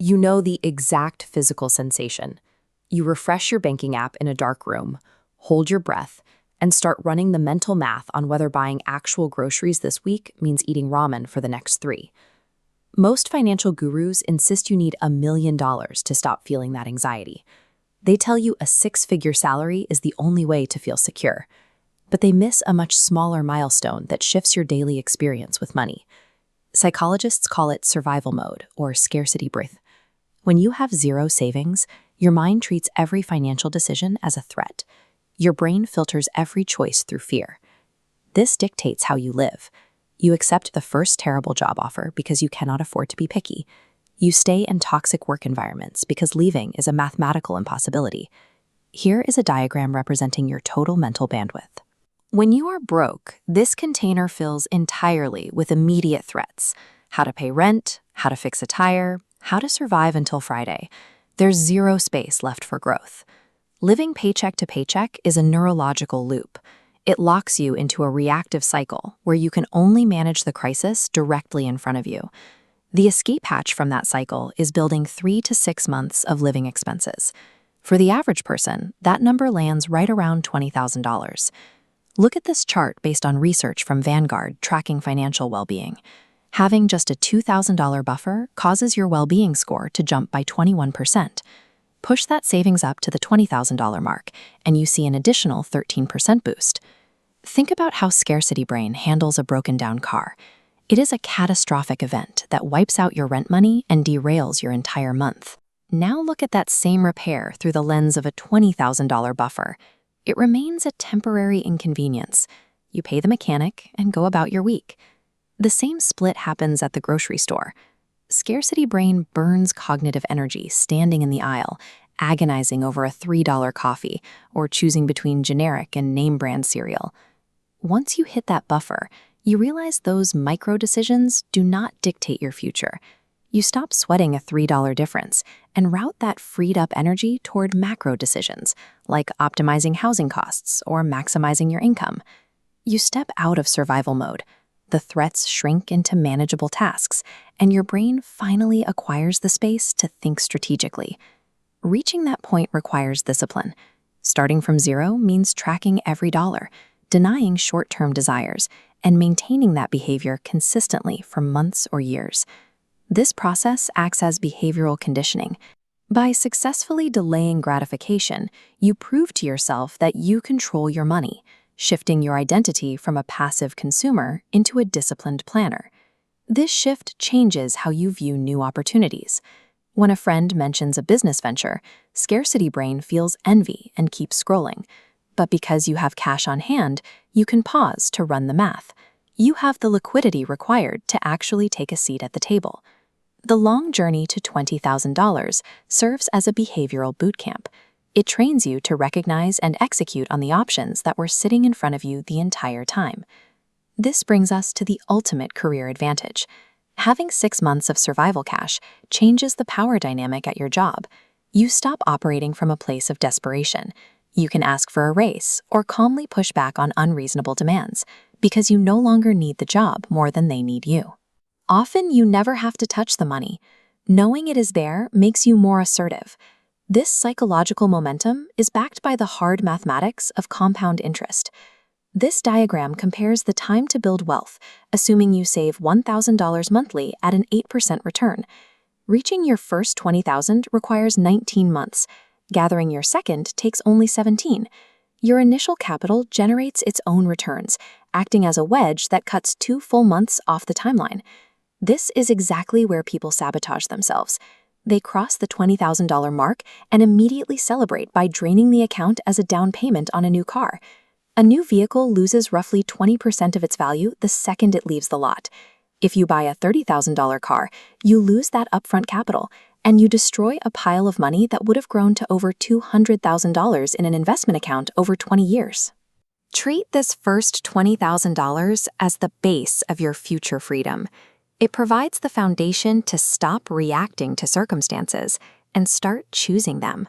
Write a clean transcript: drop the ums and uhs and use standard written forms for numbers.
You know the exact physical sensation. You refresh your banking app in a dark room, hold your breath, and start running the mental math on whether buying actual groceries this week means eating ramen for the next 3. Most financial gurus insist you need $1 million to stop feeling that anxiety. They tell you a 6-figure salary is the only way to feel secure. But they miss a much smaller milestone that shifts your daily experience with money. Psychologists call it survival mode or scarcity breath. When you have zero savings, your mind treats every financial decision as a threat. Your brain filters every choice through fear. This dictates how you live. You accept the first terrible job offer because you cannot afford to be picky. You stay in toxic work environments because leaving is a mathematical impossibility. Here is a diagram representing your total mental bandwidth. When you are broke, this container fills entirely with immediate threats. How to pay rent, how to fix a tire, how to survive until Friday. There's zero space left for growth. Living paycheck to paycheck is a neurological loop. It locks you into a reactive cycle where you can only manage the crisis directly in front of you. The escape hatch from that cycle is building 3 to 6 months of living expenses. For the average person, that number lands right around $20,000. Look at this chart based on research from Vanguard tracking financial well-being. Having just a $2,000 buffer causes your well-being score to jump by 21%. Push that savings up to the $20,000 mark, and you see an additional 13% boost. Think about how scarcity brain handles a broken-down car. It is a catastrophic event that wipes out your rent money and derails your entire month. Now look at that same repair through the lens of a $20,000 buffer. It remains a temporary inconvenience. You pay the mechanic and go about your week. The same split happens at the grocery store. Scarcity brain burns cognitive energy standing in the aisle, agonizing over a $3 coffee or choosing between generic and name-brand cereal. Once you hit that buffer, you realize those micro-decisions do not dictate your future. You stop sweating a $3 difference and route that freed-up energy toward macro decisions, like optimizing housing costs or maximizing your income. You step out of survival mode. The threats shrink into manageable tasks, and your brain finally acquires the space to think strategically. Reaching that point requires discipline. Starting from zero means tracking every dollar, denying short-term desires, and maintaining that behavior consistently for months or years. This process acts as behavioral conditioning. By successfully delaying gratification, you prove to yourself that you control your money, shifting your identity from a passive consumer into a disciplined planner. This shift changes how you view new opportunities. When a friend mentions a business venture, scarcity brain feels envy and keeps scrolling. But because you have cash on hand, you can pause to run the math. You have the liquidity required to actually take a seat at the table. The long journey to $20,000 serves as a behavioral bootcamp. It trains you to recognize and execute on the options that were sitting in front of you the entire time. This brings us to the ultimate career advantage. Having 6 months of survival cash changes the power dynamic at your job. You stop operating from a place of desperation. You can ask for a raise or calmly push back on unreasonable demands because you no longer need the job more than they need you. Often you never have to touch the money. Knowing it is there makes you more assertive. This psychological momentum is backed by the hard mathematics of compound interest. This diagram compares the time to build wealth, assuming you save $1,000 monthly at an 8% return. Reaching your first $20,000 requires 19 months. Gathering your second takes only 17. Your initial capital generates its own returns, acting as a wedge that cuts 2 full months off the timeline. This is exactly where people sabotage themselves. They cross the $20,000 mark and immediately celebrate by draining the account as a down payment on a new car. A new vehicle loses roughly 20% of its value the second it leaves the lot. If you buy a $30,000 car, you lose that upfront capital, and you destroy a pile of money that would have grown to over $200,000 in an investment account over 20 years. Treat this first $20,000 as the base of your future freedom. It provides the foundation to stop reacting to circumstances and start choosing them.